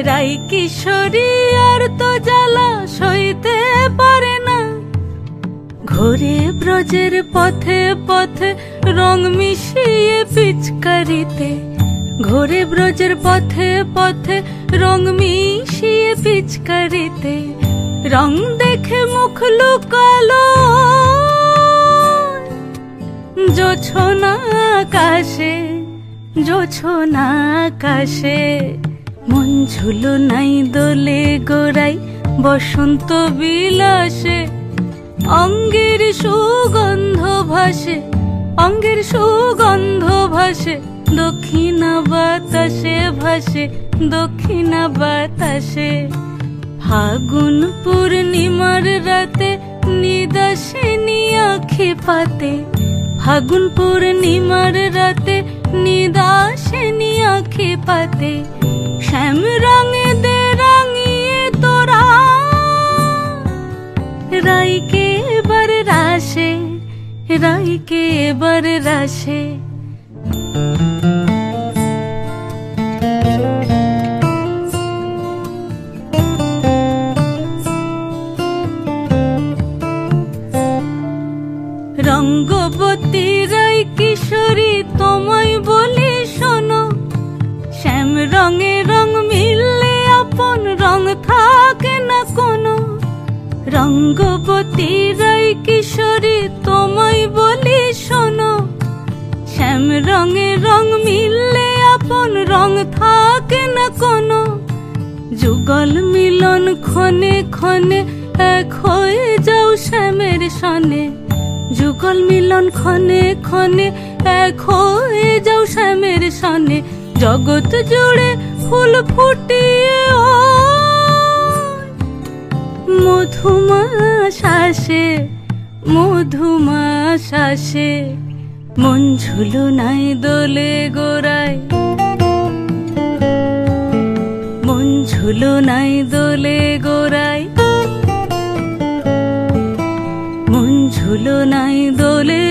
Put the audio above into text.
রাই কিশোরী আর তো জ্বালা সইতে পারে না। ঘোরে ব্রজের পথে পথে রং মিশিয়ে পিচকারিতে, ঘোরে ব্রজের পথে পথে রং মিশিয়ে পিচকারিতে। রং দেখে মুখ লুকালো জোছনা আকাশে, জোছনা আকাশে। মন ঝুলো নাই দোলে গোড়াই বসন্ত বিলাসে। অঙ্গের সুগন্ধ ভাসে, অঙ্গের সুগন্ধ ভাসে দক্ষিণা বাতাসে, ভাসে দক্ষিণা বাতাসে। ফাগুন পূর্ণিমার রাতে নিদাসিনী আঁখি পাতে, ফাগুন পূর্ণিমার রাতে নিদাসিনী আঁখি পাতে। শ্যাম রঙে দে রাঙিয়ে তোরা রাইকে এবার রাশে, রাইকে এবার রাশে। রঙ্গবতী রাই কিশোরী তোমায় বলি শোনো, শ্যাম রঙে রং মিললে আপন রং থাকে না কোনো। রঙ্গবতী রাই কিশোরী তোমায় বলি শোনো, শ্যাম রঙে রং মিললে আপন রং থাকে না কোনো। যুগল মিলন ক্ষণে ক্ষণে এক হয়ে যাও শ্যামের সনে, যুগল মিলন ক্ষণে ক্ষণে এক হয়ে যাও শ্যামের সনে। জগৎ জুড়ে ফুল ফুটিয়ে মধুমাশাসে, মধুমাশাসে। মন ঝুলো নাই দোলে গোড়ায়, মন ঝুলো নাই দোলে গোড়ায়, মন ঝুলো নাই দোলে